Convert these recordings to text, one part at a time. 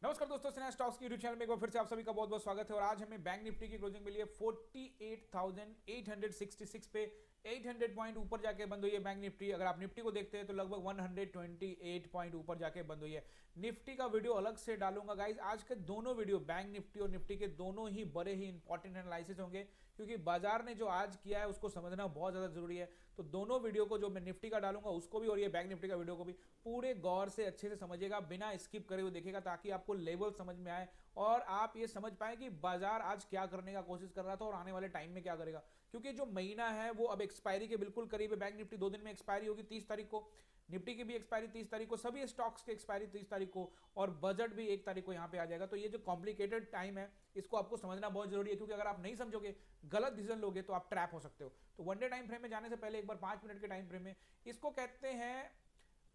नमस्कार दोस्तों, सिन्हा स्टॉक्स की यूट्यूब चैनल में एक बार फिर से आप सभी का बहुत बहुत स्वागत है। और आज हमें बैंक निफ्टी की क्लोजिंग मिली है 48,866 पे। 800 पॉइंट ऊपर जाके बंद हुई है बैंक निफ्टी। अगर आप निफ्टी को देखते हैं तो लगभग 128 पॉइंट ऊपर जाके बंद हुई है। निफ्टी का वीडियो अलग से डालूंगा गाइज। आज के दोनों वीडियो बैंक निफ्टी और निफ्टी के दोनों ही बड़े ही इंपॉर्टेंट एनालिसिस होंगे, क्योंकि बाजार ने जो आज किया है उसको समझना बहुत ज्यादा जरूरी है। तो दोनों वीडियो को, जो मैं निफ्टी का डालूंगा उसको भी और ये बैंक निफ्टी का वीडियो को भी, पूरे गौर से अच्छे से समझिएगा, बिना स्किप करे हुए देखिएगा, ताकि आपको लेवल समझ में आए और आप ये समझ पाए कि बाजार आज क्या करने का कोशिश कर रहा था और आने वाले टाइम में क्या करेगा। क्योंकि जो महीना है वो अब एक्सपायरी के बिल्कुल करीब है। बैंक निफ्टी 2 दिन में एक्सपायरी होगी 30 तारीख को, निफ्टी की भी एक्सपायरी 30 तारीख को, सभी स्टॉक्स की एक्सपायरी 30 तारीख को, और बजट भी 1 तारीख को यहां पे आ जाएगा। तो ये जो कॉम्प्लिकेटेड टाइम है इसको आपको समझना बहुत जरूरी है, क्योंकि अगर आप नहीं समझोगे, गलत डिसीजन लोगे तो आप ट्रैप हो सकते हो। तो वनडे टाइम फ्रेम में जाने से पहले एक बार 5 मिनट के टाइम फ्रेम में, इसको कहते हैं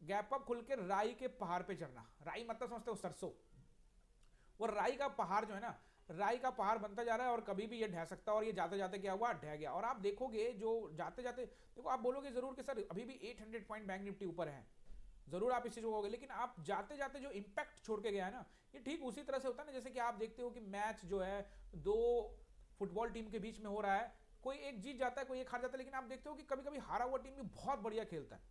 गैप अप खुल के राई के पहाड़ पे चढ़ना। राई मतलब समझते हो सरसों। वो राई का पहाड़ जो है ना, राई का पहाड़ बनता जा रहा है और कभी भी ये ढह सकता है। और ये जाते जाते क्या हुआ, ढह गया। और आप देखोगे जो जाते जाते, देखो आप बोलोगे जरूर कि सर अभी भी 800 पॉइंट बैंक निफ्टी ऊपर है, जरूर आप इस चीज को कहोगे, लेकिन आप जाते जाते जो इंपैक्ट छोड़ के गया है ना, ये ठीक उसी तरह से होता है ना, जैसे कि आप देखते हो कि मैच जो है दो फुटबॉल टीम के बीच में हो रहा है, कोई एक जीत जाता है कोई एक हार जाता है, लेकिन आप देखते हो कि कभी कभी हारा हुआ टीम भी बहुत बढ़िया खेलता है,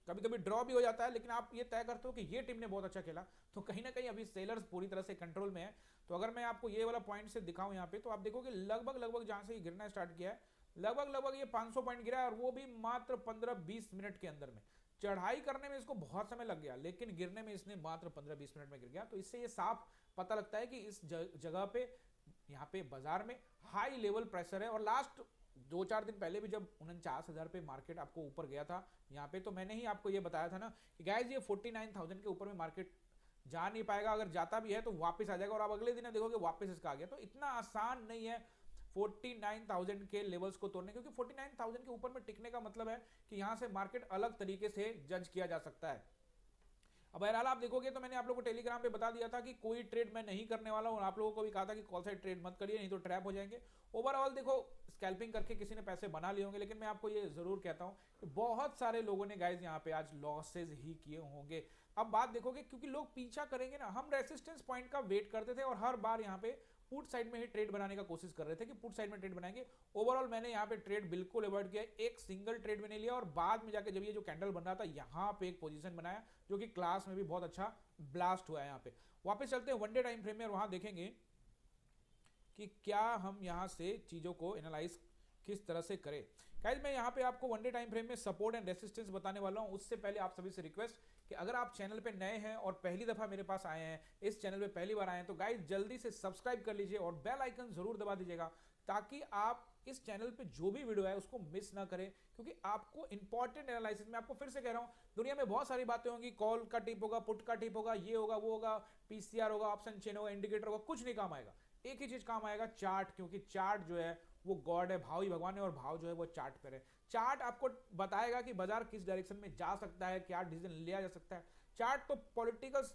कभी कभी ड्रॉ भी हो जाता है, लेकिन आप ये तय करते हो कि ये टीम ने बहुत अच्छा खेला। तो कहीं ना कहीं अभी सेलर्स पूरी तरह से कंट्रोल में है। तो अगर मैं आपको ये वाला पॉइंट से दिखाऊं यहाँ पे, तो आप देखोगे लगभग लगभग जहां से ये गिरना स्टार्ट किया है, लगभग लगभग ये 500 पॉइंट गिरा है, और वो भी मात्र 15-20 मिनट के अंदर में। चढ़ाई करने में इसको बहुत समय लग गया, लेकिन गिरने में इसने मात्र 15-20 मिनट में गिर गया। तो इससे ये साफ पता लगता है कि इस जगह पे, यहाँ पे बाजार में हाई लेवल प्रेशर है। और लास्ट 2-4 दिन पहले भी जब 49,000 पे मार्केट आपको ऊपर गया था यहाँ पे, तो मैंने ही आपको ये बताया था ना कि गाइज ये 49,000 के ऊपर में मार्केट जा नहीं पाएगा। अगर जाता भी है तो वापस आ जाएगा, और आप अगले दिन देखोगे वापस इसका आ गया। तो इतना आसान नहीं है 49,000 के लेवल्स को तोड़ने, क्योंकि 49,000 के ऊपर में टिकने का मतलब है कि यहां से मार्केट अलग तरीके से जज किया जा सकता है। अब बहरहाल आप देखोगे तो मैंने आप लोगों को टेलीग्राम पे बता दिया था कि कोई ट्रेड मैं नहीं करने वाला हूं, और आप लोगों को भी कहा था कि कॉल साइड ट्रेड मत करिए, नहीं तो ट्रैप हो जाएंगे। ओवरऑल देखो, स्कैल्पिंग करके किसी ने पैसे बना लिए होंगे, लेकिन मैं आपको ये जरूर कहता हूं कि बहुत सारे लोगों ने गाइज यहाँ पे आज लॉसेज ही किए होंगे। अब बात देखोगे, क्योंकि लोग पीछा करेंगे ना, हम रेसिस्टेंस पॉइंट का वेट करते थे और हर बार यहाँ पे पुट साइड में ही ट्रेड बनाने का कोशिश कर रहे थे कि पुट साइड में ट्रेड बनाएंगे। ओवरऑल मैंने यहाँ पे ट्रेड बिल्कुल अवॉइड किया, एक सिंगल ट्रेड में नहीं लिया, और बाद में जाके जब ये जो कैंडल बन रहा था यहाँ पे एक पोजीशन बनाया, जो कि क्लास में भी बहुत अच्छा ब्लास्ट हुआ है। यहाँ पे वापस चलते हैं वनडे टाइम फ्रेम में, और वहां देखेंगे कि क्या हम यहां से चीजों को एनालाइज किस तरह से करें। गाइस मैं यहां पे आपको वनडे टाइम फ्रेम में सपोर्ट एंड रेसिस्टेंस बताने वाला हूं। उससे पहले आप सभी से रिक्वेस्ट कि अगर आप चैनल पे नए हैं और पहली दफा मेरे पास आए हैं, इस चैनल पे पहली बार आए हैं, तो गाइस जल्दी से सब्सक्राइब कर लीजिए और बेल आइकन जरूर दबा दीजिएगा, ताकि आप इस चैनल पे जो भी वीडियो है उसको मिस ना करें। क्योंकि आपको इंपॉर्टेंट एनालिसिस, मैं आपको फिर से कह रहा हूं, दुनिया में बहुत सारी बातें होंगी, कॉल का टिप होगा, पुट का टिप होगा, ये होगा वो होगा, पीसीआर होगा, ऑप्शन चेन होगा, इंडिकेटर होगा, कुछ नहीं काम आएगा। एक ही चीज काम आएगा, चार्ट। क्योंकि चार्ट जो है वो गॉड है, भाव ही भगवान है, और भाव जो है वो चार्ट पर है। चार्ट आपको बताएगा कि बाजार किस डायरेक्शन में जा सकता है, क्या डिसीजन लिया जा सकता है। चार्ट तो पॉलिटिकल,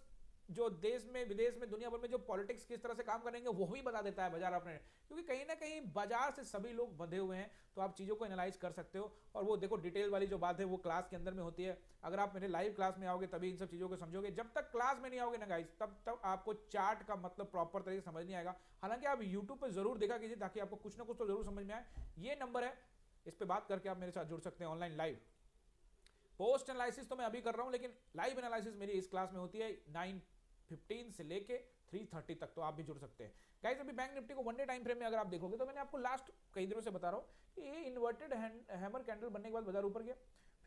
जो देश में विदेश में दुनिया भर में जो पॉलिटिक्स किस तरह से काम करेंगे वो भी बता देता है बाजार अपने। क्योंकि कहीं ना कहीं बाजार से सभी लोग बंधे हुए हैं, तो आप चीजों को एनालाइज कर सकते हो। और वो देखो, डिटेल वाली जो बात है वो क्लास के अंदर में होती है। अगर आप मेरे लाइव क्लास में आओगे तभी इन सब चीजों को समझोगे। जब तक क्लास में नहीं आओगे ना गाइस, तब तक आपको चार्ट का मतलब प्रॉपर तरीके से समझ नहीं आएगा। हालांकि आप यूट्यूब पर जरूर देखा कीजिए, ताकि आपको कुछ ना कुछ तो जरूर समझ में आए। ये नंबर है, इस पर बात करके आप मेरे साथ जुड़ सकते हैं ऑनलाइन लाइव। पोस्ट एनालिसिस तो मैं अभी कर रहा हूं, लेकिन लाइव एनालिसिस मेरी इस क्लास में होती है 9:15 से लेके 3:30 तक, तो आप भी जुड़ सकते हैं। गाइस अभी बैंक निफ्टी को वनडे टाइम फ्रेम में अगर आप देखोगे, तो मैंने आपको लास्ट कई दिनों से बता रहा हूं कि ये इन्वर्टेड हैमर कैंडल बनने के बाद बाजार ऊपर गया,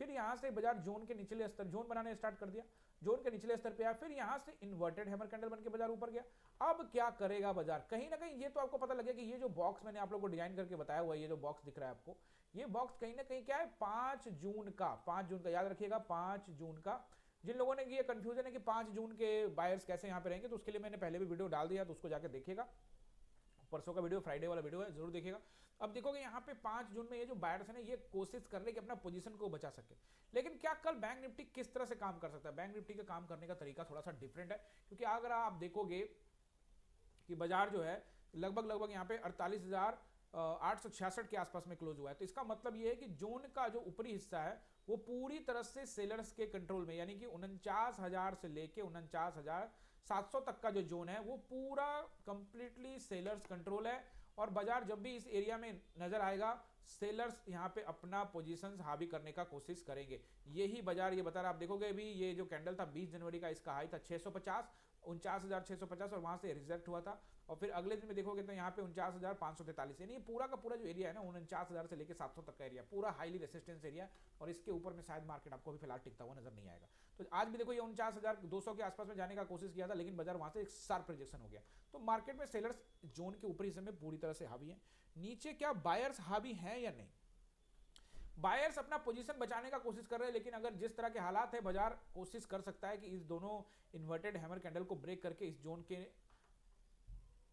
फिर यहां से बाजार जोन के निचले स्तर, जोन बनाने स्टार्ट कर दिया, जोन के निचले स्तर पे आया, फिर यहां से इन्वर्टेड हैमर कैंडल बन के बाजार ऊपर गया। अब क्या करेगा बाजार, कहीं ना कहीं ये तो आपको पता लगे कि ये जो बॉक्स मैंने आप लोगों को डिजाइन करके बताया हुआ है, ये जो बॉक्स दिख रहा है आपको, ये बॉक्स कहीं ना कहीं क्या है, 5 जून का, 5 जून का याद रखिएगा, 5 जून का। जिन लोगों ने ये कंफ्यूजन है कि 5 जून के बायर्स कैसे यहां पे रहेंगे, तो उसके लिए मैंने पहले भी वीडियो डाल दिया, तो उसको जाकर देखिएगा। परसों का वीडियो, फ्राइडे वाला वीडियो है, जरूर देखिएगा। अब देखोगे यहाँ पे 5 जून में ये जो बायर्स है ना, ये कोशिश कर रहे कि अपना पोजीशन को बचा सके। लेकिन क्या कल बैंक निफ्टी किस तरह से काम कर सकता है, बैंक निफ्टी का काम करने का तरीका थोड़ा सा डिफरेंट है। क्योंकि अगर आप देखोगे कि बाजार जो है लगभग लगभग यहाँ पे 48,866 के आसपास में क्लोज हुआ है, तो इसका मतलब ये है कि जोन का जो ऊपरी हिस्सा है वो पूरी तरह से सेलर्स के कंट्रोल में, यानी कि 49,000 से लेके 700 तक का जो जोन है वो पूरा कंप्लीटली सेलर्स कंट्रोल है, और बाजार जब भी इस एरिया में नजर आएगा सेलर्स यहाँ पे अपना पोजीशंस हावी करने का कोशिश करेंगे। यही बाजार ये बता रहा, आप देखोगे अभी ये जो कैंडल था 20 जनवरी का, इसका हाई था 650, 49,650 और वहां से रिजेक्ट हुआ था, और फिर अगले दिन में देखोगे तो यहाँ पे 49,543, यानी पूरा का पूरा जो एरिया है ना 49,000 से लेकर 700 तक का एरिया पूरा हाईली रेसिस्टेंस एरिया, और इसके ऊपर में शायद मार्केट आपको भी फिलहाल टिकता हुआ नजर नहीं आएगा। तो आज भी देखो ये 49,200 के आसपास में जाने का कोशिश किया था, लेकिन बाजार वहां से एक शार्प रिजेक्शन हो गया। तो मार्केट में सेलर्स जोन के ऊपरी हिस्से में पूरी तरह से हावी है। नीचे क्या बायर्स हावी हैं या नहीं? बायर्स अपना पोजीशन बचाने का कोशिश कर रहे हैं, लेकिन अगर जिस तरह के हालात है बाजार कोशिश कर सकता है कि इस दोनों इन्वर्टेड हैमर कैंडल को ब्रेक करके इस जोन के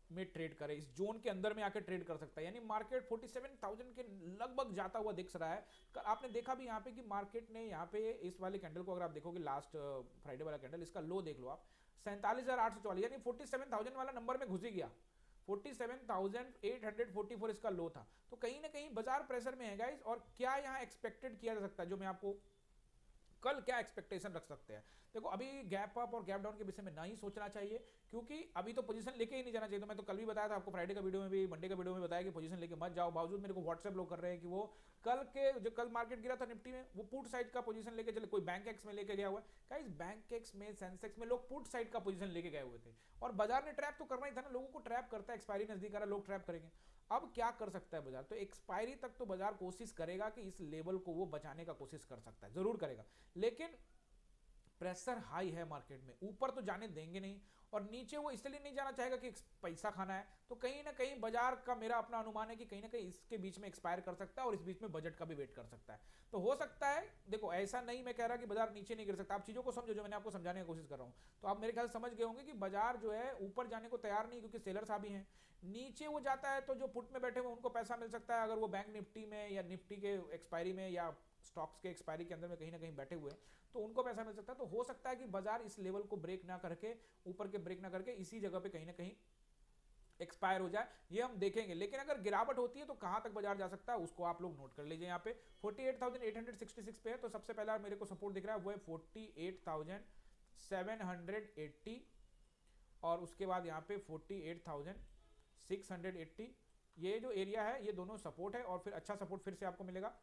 में ट्रेड करे, इस जोन के अंदर में आकर ट्रेड कर सकता है, यानी मार्केट 47,000 के लगभग जाता हुआ दिख रहा है। आपने देखा भी यहाँ पे कि मार्केट ने यहाँ पे इस वाले कैंडल को, अगर आप देखोगे लास्ट फ्राइडे वाला कैंडल, इसका लो देख लो आप 47,844, यानी 47,000 वाला नंबर में घुस ही गया। 47,844 इसका लो था। तो कहीं ना कहीं बाजार प्रेशर में है गाइस, और क्या यहाँ एक्सपेक्टेड किया जा सकता है, जो मैं आपको कल क्या एक्सपेक्टेशन रख सकते हैं? देखो अभी गैप अप और गैप डाउन के विषय में नहीं सोचना चाहिए, क्योंकि अभी तो पोजीशन लेके ही नहीं जाना चाहिए। तो मैं तो कल भी बताया था आपको, फ्राइडे का वीडियो में भी, मंडे का वीडियो में बताया कि पोजीशन लेके मत जाओ। बावजूद मेरे को व्हाट्सएप लोग कर रहे हैं कि वो कल मार्केट गिरा था निफ्टी में, वो पुट साइड का पोजीशन लेके चले, कोई बैंक एक्स में लेके गया हुआ है। गाइस बैंक एक्स में, सेंसेक्स में लोग पुट साइड का पोजीशन लेके गए हुए थे, और बाजार ने ट्रैप तो करना ही था ना, लोगों को ट्रैप करता है, एक्सपायरी नजदीक आ रहा है, लोग ट्रैप करेंगे। अब क्या कर सकता है बाजार? तो एक्सपायरी तक तो बाजार कोशिश करेगा कि इस लेवल को वो बचाने का कोशिश कर सकता है, जरूर करेगा, लेकिन प्रेशर हाई है मार्केट में, ऊपर तो जाने देंगे नहीं, और नीचे वो इसलिए नहीं जाना चाहेगा कि पैसा खाना है। तो कहीं ना कहीं बाजार का मेरा अपना अनुमान है कि कहीं ना कहीं इसके बीच में एक्सपायर कर सकता है, और इस बीच में बजट का भी वेट कर सकता है। तो हो सकता है, देखो ऐसा नहीं मैं कह रहा कि बाजार नीचे नहीं गिर सकता, आप चीजों को समझो जो मैंने आपको समझाने की कोशिश कर रहा हूं। तो आप मेरे ख्याल समझ गए होंगे कि बाजार जो है ऊपर जाने को तैयार नहीं, क्योंकि सेलर्स अभी हैं। नीचे वो जाता है तो जो पुट में बैठे हुए उनको पैसा मिल सकता है, अगर वो बैंक निफ्टी में या निफ्टी के एक्सपायरी में या स्टॉक्स के एक्सपायरी के अंदर में कहीं ना कहीं बैठे हुए तो उनको पैसा मिल सकता है। तो हो सकता है कि बाजार इस लेवल को ब्रेक ना करके, ऊपर के ब्रेक ना करके, इसी जगह पे कहीं ना कहीं एक्सपायर हो जाए, ये हम देखेंगे। लेकिन अगर गिरावट होती है तो कहां तक बाजार जा सकता है उसको आप लोग नोट कर लीजिए। यहाँ पे 48,866 पे है, तो सबसे पहला मेरे को सपोर्ट दिख रहा है वो है 48,780, और उसके बाद यहाँ पे 48,680, ये जो एरिया है ये दोनों सपोर्ट है, और फिर अच्छा सपोर्ट फिर से आपको मिलेगा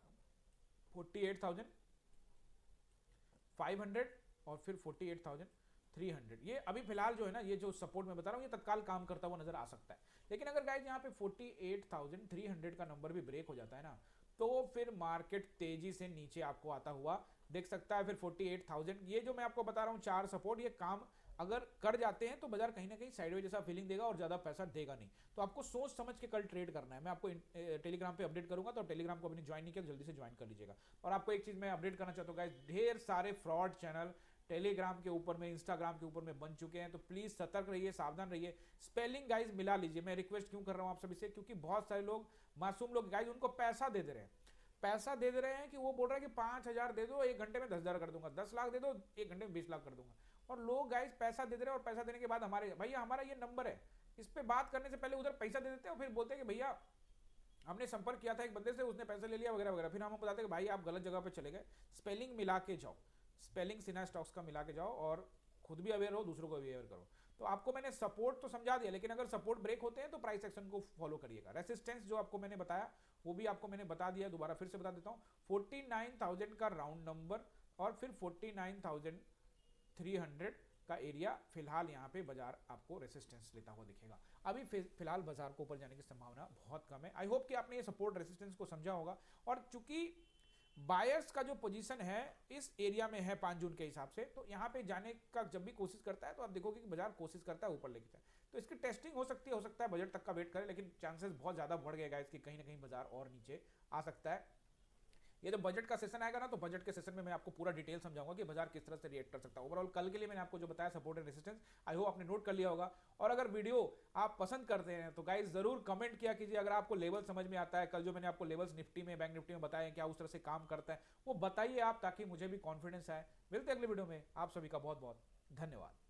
48,500 और फिर 48,300। ये अभी फिलहाल जो है ना, ये जो सपोर्ट मैं बता रहा हूँ, ये तत्काल काम करता हुआ नजर आ सकता है। लेकिन अगर गाइस यहाँ पे 48,300 का नंबर भी ब्रेक हो जाता है ना, तो फिर मार्केट तेजी से नीचे आपको आता हुआ देख सकता है। फिर 48,000, ये जो मैं आपको बता रहा हूँ 4 सपोर्ट, ये काम अगर कर जाते हैं तो बाजार कहीं ना कहीं साइडवेज जैसा फीलिंग देगा और ज्यादा पैसा देगा नहीं। तो आपको सोच समझ के कल ट्रेड करना है। मैं आपको टेलीग्राम पे अपडेट करूंगा, तो टेलीग्राम को अभी ज्वाइन नहीं किया तो जल्दी से ज्वाइन कर लीजिएगा। और आपको एक चीज मैं अपडेट करना चाहता हूँ गाइस, ढेर सारे फ्रॉड चैनल टेलीग्राम के ऊपर में, इंस्टाग्राम के ऊपर में बन चुके हैं, तो प्लीज सतर्क रहिए, सावधान रहिए। स्पेलिंग गाइस मिला लीजिए। मैं रिक्वेस्ट क्यों कर रहा हूं आप सभी से, क्योंकि बहुत सारे लोग, मासूम लोग गाइस, उनको पैसा दे रहे हैं, पैसा दे रहे हैं कि वो बोल रहा है कि 5,000 दे दो, 1 घंटे में 10,000 कर दूंगा, 10 लाख दे दो, 1 घंटे में 20 लाख कर दूंगा। और लोग गाइस पैसा दे रहे हैं, और पैसा देने के बाद हमारे भैया हमारा ये नंबर है, इस पे बात करने से पहले उधर पैसा दे देते हैं, और फिर बोलते हैं कि भैया हमने संपर्क किया था एक बंदे से, उसने पैसा ले लिया वगैरह वगैरह। फिर हम बताते हैं कि भाई आप गलत जगह पे चले गए। स्पेलिंग मिला के जाओ, स्पेलिंग सिन्हा स्टॉक्स का मिला के जाओ, और खुद भी अवेयर हो, दूसरों को भी अवेयर करो। तो आपको मैंने सपोर्ट तो समझा दिया, लेकिन अगर सपोर्ट ब्रेक होते हैं तो प्राइस एक्शन को फॉलो करिएगा। रेसिस्टेंस जो आपको मैंने बताया वो भी आपको मैंने बता दिया, दोबारा फिर से बता देता हूं, 49,000 का राउंड नंबर, और फिर 49,300 का एरिया फिलहाल यहाँ पे बाजार आपको रेसिस्टेंस लेता हुआ दिखेगा। अभी फिलहाल बाजार को ऊपर जाने की संभावना बहुत कम है। आई होप कि आपने ये सपोर्ट रेसिस्टेंस को समझा होगा। और चूंकि बायर्स का जो पोजीशन है इस एरिया में है 5 जून के हिसाब से, तो यहाँ पे जाने का जब भी कोशिश करता है तो आप देखोगे कि बाजार कोशिश करता है ऊपर लेके जाए। तो इसकी टेस्टिंग हो सकती है, हो सकता है बजट तक का वेट करे, लेकिन चांसेस बहुत ज्यादा बढ़ गए गाइस कि कहीं ना कहीं बाजार और नीचे आ सकता है। ये जो बजट का सेशन आएगा ना, तो बजट के सेशन में मैं आपको पूरा डिटेल समझाऊंगा कि बाजार किस तरह से रिएक्ट कर सकता है। ओवरऑल कल के लिए मैंने आपको जो बताया support and resistance, I hope आपने नोट कर लिया होगा। और अगर वीडियो आप पसंद करते हैं तो गाइस जरूर कमेंट किया कीजिए। अगर आपको लेवल समझ में आता है, कल जो मैंने आपको लेवल्स निफ्टी में, बैंक निफ्टी में बताए क्या उस तरह से काम करता है, वो बताइए आप, ताकि मुझे भी कॉन्फिडेंस आए। मिलते हैं अगले वीडियो में। आप सभी का बहुत बहुत धन्यवाद।